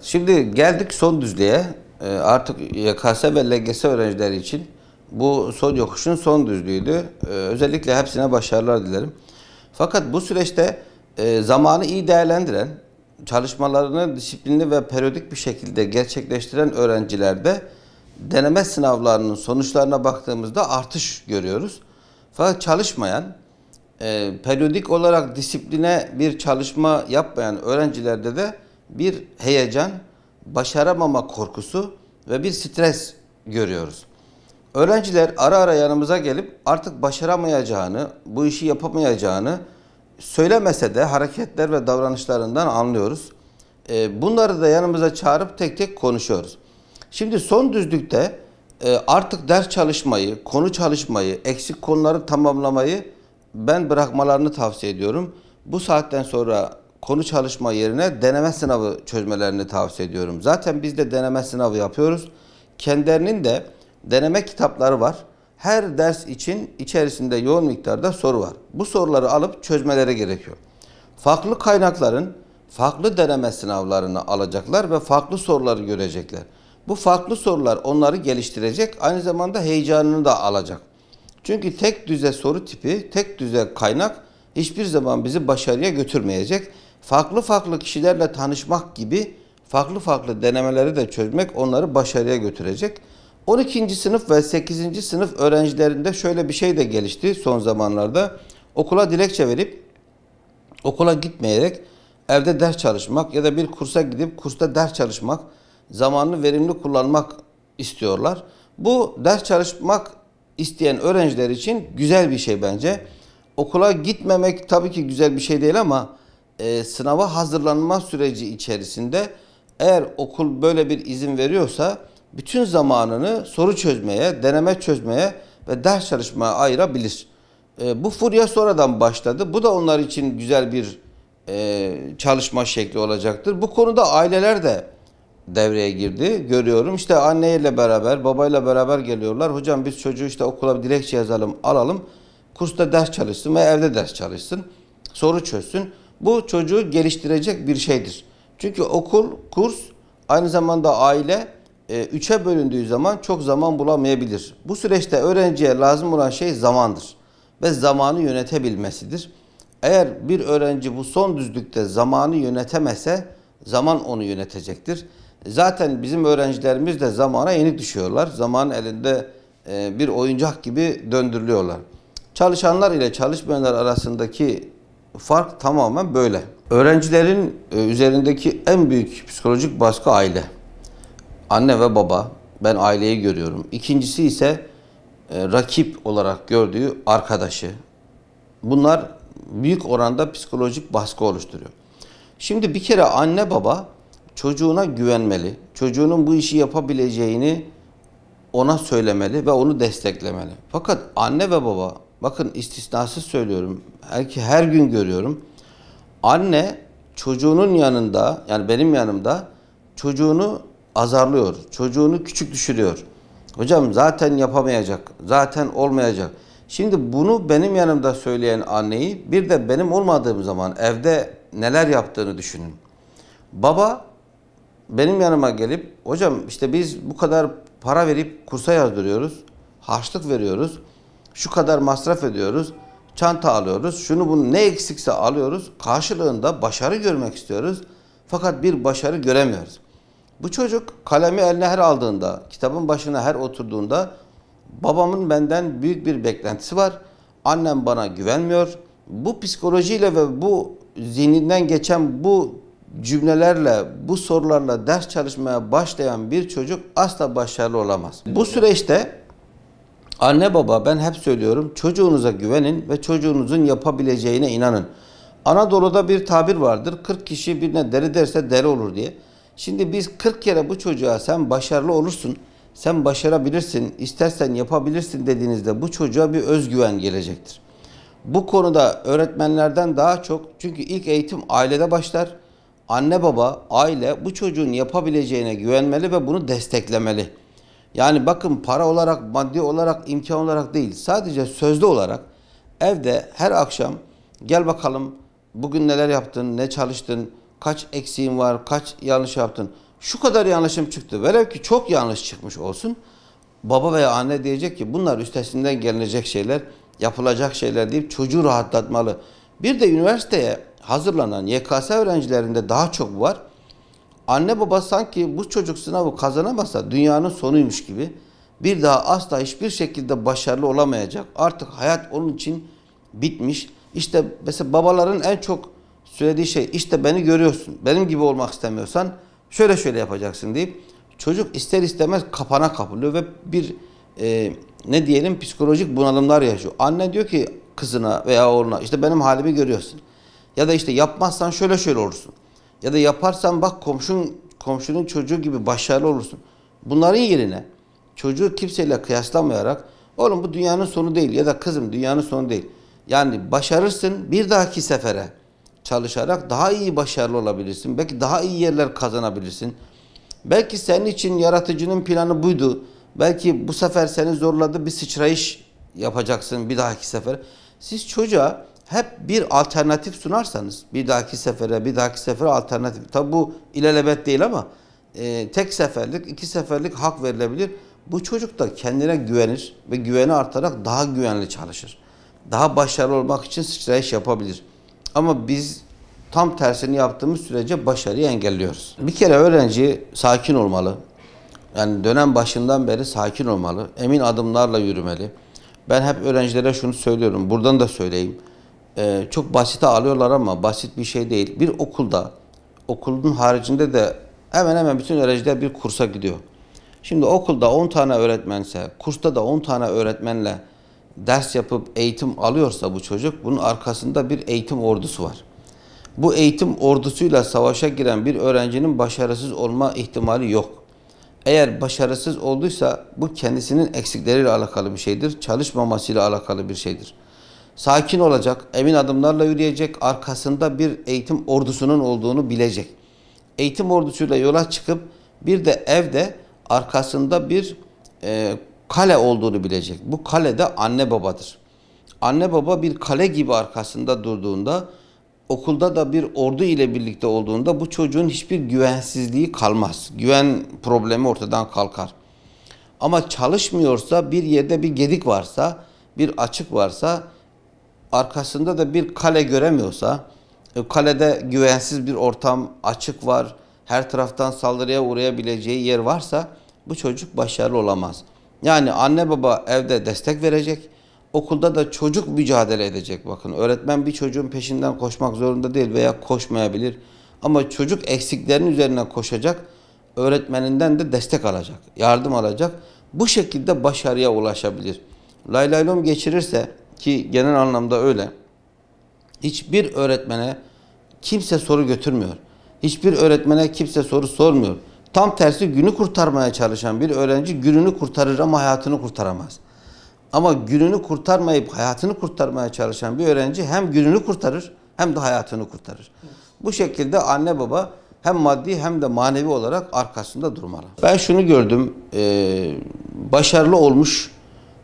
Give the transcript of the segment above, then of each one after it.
Şimdi geldik son düzlüğe. Artık YKS ve LGS öğrencileri için bu son yokuşun son düzlüğüydü. Özellikle hepsine başarılar dilerim. Fakat bu süreçte zamanı iyi değerlendiren, çalışmalarını disiplinli ve periyodik bir şekilde gerçekleştiren öğrencilerde deneme sınavlarının sonuçlarına baktığımızda artış görüyoruz. Fakat çalışmayan, periyodik olarak disipline bir çalışma yapmayan öğrencilerde de bir heyecan, başaramama korkusu ve bir stres görüyoruz. Öğrenciler ara ara yanımıza gelip artık başaramayacağını, bu işi yapamayacağını söylemese de hareketler ve davranışlarından anlıyoruz. Bunları da yanımıza çağırıp tek tek konuşuyoruz. Şimdi son düzlükte artık ders çalışmayı, konu çalışmayı, eksik konuları tamamlamayı ben bırakmalarını tavsiye ediyorum. Bu saatten sonra konu çalışma yerine deneme sınavı çözmelerini tavsiye ediyorum. Zaten biz de deneme sınavı yapıyoruz. Kendilerinin de deneme kitapları var. Her ders için içerisinde yoğun miktarda soru var. Bu soruları alıp çözmeleri gerekiyor. Farklı kaynakların farklı deneme sınavlarını alacaklar ve farklı soruları görecekler. Bu farklı sorular onları geliştirecek, aynı zamanda heyecanını da alacak. Çünkü tek düze soru tipi, tek düze kaynak hiçbir zaman bizi başarıya götürmeyecek. Farklı farklı kişilerle tanışmak gibi farklı farklı denemeleri de çözmek onları başarıya götürecek. 12. sınıf ve 8. sınıf öğrencilerinde şöyle bir şey de gelişti son zamanlarda. Okula dilekçe verip okula gitmeyerek evde ders çalışmak ya da bir kursa gidip kursta ders çalışmak, zamanını verimli kullanmak istiyorlar. Bu ders çalışmak isteyen öğrenciler için güzel bir şey bence. Okula gitmemek tabii ki güzel bir şey değil ama sınava hazırlanma süreci içerisinde eğer okul böyle bir izin veriyorsa bütün zamanını soru çözmeye, deneme çözmeye ve ders çalışmaya ayırabilir. Bu furya sonradan başladı. Bu da onlar için güzel bir çalışma şekli olacaktır. Bu konuda aileler de devreye girdi. Görüyorum işte anneyle beraber, babayla beraber geliyorlar. Hocam biz çocuğu işte okula bir dilekçe yazalım, alalım. Kursta ders çalışsın ve evde ders çalışsın. Soru çözsün. Bu çocuğu geliştirecek bir şeydir. Çünkü okul, kurs, aynı zamanda aile üçe bölündüğü zaman çok zaman bulamayabilir. Bu süreçte öğrenciye lazım olan şey zamandır. Ve zamanı yönetebilmesidir. Eğer bir öğrenci bu son düzlükte zamanı yönetemese zaman onu yönetecektir. Zaten bizim öğrencilerimiz de zamana yenik düşüyorlar. Zaman elinde bir oyuncak gibi döndürülüyorlar. Çalışanlar ile çalışmayanlar arasındaki fark tamamen böyle. Öğrencilerin üzerindeki en büyük psikolojik baskı aile. Anne ve baba. Ben aileyi görüyorum. İkincisi ise rakip olarak gördüğü arkadaşı. Bunlar büyük oranda psikolojik baskı oluşturuyor. Şimdi bir kere anne baba çocuğuna güvenmeli. Çocuğunun bu işi yapabileceğini ona söylemeli ve onu desteklemeli. Fakat anne ve baba, bakın istisnasız söylüyorum, her gün görüyorum. Anne çocuğunun yanında, yani benim yanımda çocuğunu azarlıyor, çocuğunu küçük düşürüyor. Hocam zaten yapamayacak, zaten olmayacak. Şimdi bunu benim yanımda söyleyen anneyi bir de benim olmadığım zaman evde neler yaptığını düşünün. Baba benim yanıma gelip hocam işte biz bu kadar para verip kursa yazdırıyoruz, harçlık veriyoruz, şu kadar masraf ediyoruz, çanta alıyoruz, şunu bunu ne eksikse alıyoruz, karşılığında başarı görmek istiyoruz fakat bir başarı göremiyoruz. Bu çocuk kalemi eline her aldığında, kitabın başına her oturduğunda babamın benden büyük bir beklentisi var. Annem bana güvenmiyor. Bu psikolojiyle ve bu zihninden geçen bu cümlelerle, bu sorularla ders çalışmaya başlayan bir çocuk asla başarılı olamaz. Bu süreçte anne baba, ben hep söylüyorum, çocuğunuza güvenin ve çocuğunuzun yapabileceğine inanın. Anadolu'da bir tabir vardır. 40 kişi birine deli derse deli olur diye. Şimdi biz 40 kere bu çocuğa sen başarılı olursun, sen başarabilirsin, istersen yapabilirsin dediğinizde bu çocuğa bir özgüven gelecektir. Bu konuda öğretmenlerden daha çok, çünkü ilk eğitim ailede başlar. Anne baba, aile bu çocuğun yapabileceğine güvenmeli ve bunu desteklemeli. Yani bakın para olarak, maddi olarak, imkan olarak değil, sadece sözlü olarak evde her akşam gel bakalım bugün neler yaptın, ne çalıştın, kaç eksiğin var, kaç yanlış yaptın. Şu kadar yanlışım çıktı. Velev ki çok yanlış çıkmış olsun. Baba veya anne diyecek ki bunlar üstesinden gelinecek şeyler, yapılacak şeyler deyip çocuğu rahatlatmalı. Bir de üniversiteye hazırlanan YKS öğrencilerinde daha çok var. Anne baba sanki bu çocuk sınavı kazanamazsa dünyanın sonuymuş gibi, bir daha asla hiçbir şekilde başarılı olamayacak. Artık hayat onun için bitmiş. İşte mesela babaların en çok söylediği şey, işte beni görüyorsun. Benim gibi olmak istemiyorsan şöyle şöyle yapacaksın deyip çocuk ister istemez kapana kapılıyor ve bir ne diyelim psikolojik bunalımlar yaşıyor. Anne diyor ki kızına veya oğluna, işte benim halimi görüyorsun. Ya da işte yapmazsan şöyle şöyle olursun. Ya da yaparsan bak komşunun çocuğu gibi başarılı olursun. Bunların yerine çocuğu kimseyle kıyaslamayarak, oğlum bu dünyanın sonu değil ya da kızım dünyanın sonu değil. Yani başarırsın, bir dahaki sefere çalışarak daha iyi başarılı olabilirsin. Belki daha iyi yerler kazanabilirsin. Belki senin için yaratıcının planı buydu. Belki bu sefer seni zorladı, bir sıçrayış yapacaksın bir dahaki sefer. Siz çocuğa hep bir alternatif sunarsanız, bir dahaki sefere alternatif. Tabi bu ilelebet değil ama tek seferlik, iki seferlik hak verilebilir. Bu çocuk da kendine güvenir ve güveni artarak daha güvenli çalışır. Daha başarılı olmak için sıçrayış yapabilir. Ama biz tam tersini yaptığımız sürece başarıyı engelliyoruz. Bir kere öğrenci sakin olmalı. Yani dönem başından beri sakin olmalı. Emin adımlarla yürümeli. Ben hep öğrencilere şunu söylüyorum. Buradan da söyleyeyim. Çok basite alıyorlar ama basit bir şey değil. Bir okulda, okulun haricinde de hemen hemen bütün öğrenciler bir kursa gidiyor. Şimdi okulda 10 tane öğretmense, kursta da 10 tane öğretmenle ders yapıp eğitim alıyorsa bu çocuk, bunun arkasında bir eğitim ordusu var. Bu eğitim ordusuyla savaşa giren bir öğrencinin başarısız olma ihtimali yok. Eğer başarısız olduysa bu kendisinin eksikleriyle alakalı bir şeydir, çalışmamasıyla alakalı bir şeydir. Sakin olacak, emin adımlarla yürüyecek, arkasında bir eğitim ordusunun olduğunu bilecek. Eğitim ordusuyla yola çıkıp bir de evde arkasında bir kale olduğunu bilecek. Bu kale de anne babadır. Anne baba bir kale gibi arkasında durduğunda, okulda da bir ordu ile birlikte olduğunda bu çocuğun hiçbir güvensizliği kalmaz. Güven problemi ortadan kalkar. Ama çalışmıyorsa, bir yerde bir gedik varsa, bir açık varsa, arkasında da bir kale göremiyorsa, kalede güvensiz bir ortam, açık var, her taraftan saldırıya uğrayabileceği yer varsa bu çocuk başarılı olamaz. Yani anne baba evde destek verecek, okulda da çocuk mücadele edecek. Bakın, öğretmen bir çocuğun peşinden koşmak zorunda değil veya koşmayabilir. Ama çocuk eksiklerinin üzerine koşacak, öğretmeninden de destek alacak, yardım alacak. Bu şekilde başarıya ulaşabilir. Lay lay lom geçirirse, ki genel anlamda öyle, hiçbir öğretmene kimse soru götürmüyor. Hiçbir öğretmene kimse soru sormuyor. Tam tersi, günü kurtarmaya çalışan bir öğrenci gününü kurtarır ama hayatını kurtaramaz. Ama gününü kurtarmayıp hayatını kurtarmaya çalışan bir öğrenci hem gününü kurtarır hem de hayatını kurtarır. Bu şekilde anne baba hem maddi hem de manevi olarak arkasında durmalı. Ben şunu gördüm, başarılı olmuş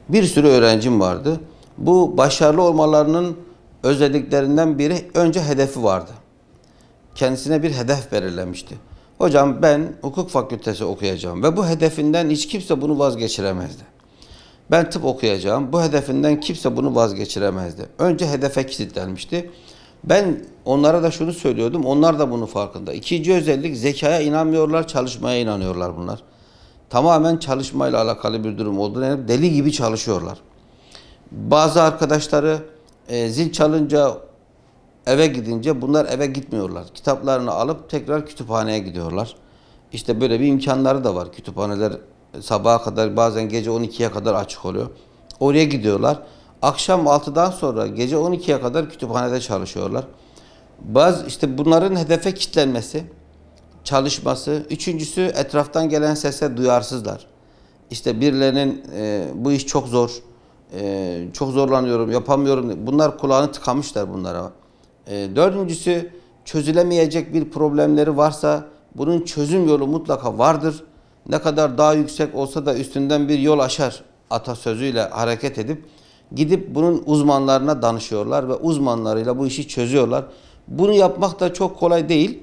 bir sürü öğrencim vardı. Bu başarılı olmalarının özelliklerinden biri, önce hedefi vardı. Kendisine bir hedef belirlemişti. Hocam ben hukuk fakültesi okuyacağım ve bu hedefinden hiç kimse bunu vazgeçiremezdi. Ben tıp okuyacağım, bu hedefinden kimse bunu vazgeçiremezdi. Önce hedefe kilitlenmişti. Ben onlara da şunu söylüyordum, onlar da bunun farkında. İkinci özellik, zekaya inanmıyorlar, çalışmaya inanıyorlar bunlar. Tamamen çalışmayla alakalı bir durum olduğunu, yani deli gibi çalışıyorlar. Bazı arkadaşları zil çalınca eve gidince bunlar eve gitmiyorlar. Kitaplarını alıp tekrar kütüphaneye gidiyorlar. İşte böyle bir imkanları da var. Kütüphaneler sabaha kadar, bazen gece 12'ye kadar açık oluyor. Oraya gidiyorlar. Akşam 6'dan sonra gece 12'ye kadar kütüphanede çalışıyorlar. İşte bunların hedefe kilitlenmesi, çalışması. Üçüncüsü, etraftan gelen sese duyarsızlar. İşte birilerinin bu iş çok zor, çok zorlanıyorum, yapamıyorum. Bunlar kulağını tıkamışlar bunlara. Dördüncüsü, çözülemeyecek bir problemleri varsa bunun çözüm yolu mutlaka vardır. Ne kadar daha yüksek olsa da üstünden bir yol aşar atasözüyle hareket edip gidip bunun uzmanlarına danışıyorlar ve uzmanlarıyla bu işi çözüyorlar. Bunu yapmak da çok kolay değil.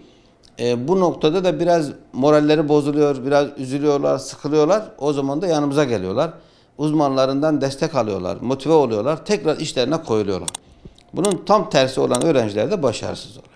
Bu noktada da biraz moralleri bozuluyor, biraz üzülüyorlar, sıkılıyorlar. O zaman da yanımıza geliyorlar. Uzmanlarından destek alıyorlar, motive oluyorlar. Tekrar işlerine koyuluyorlar. Bunun tam tersi olan öğrenciler de başarısız oluyor.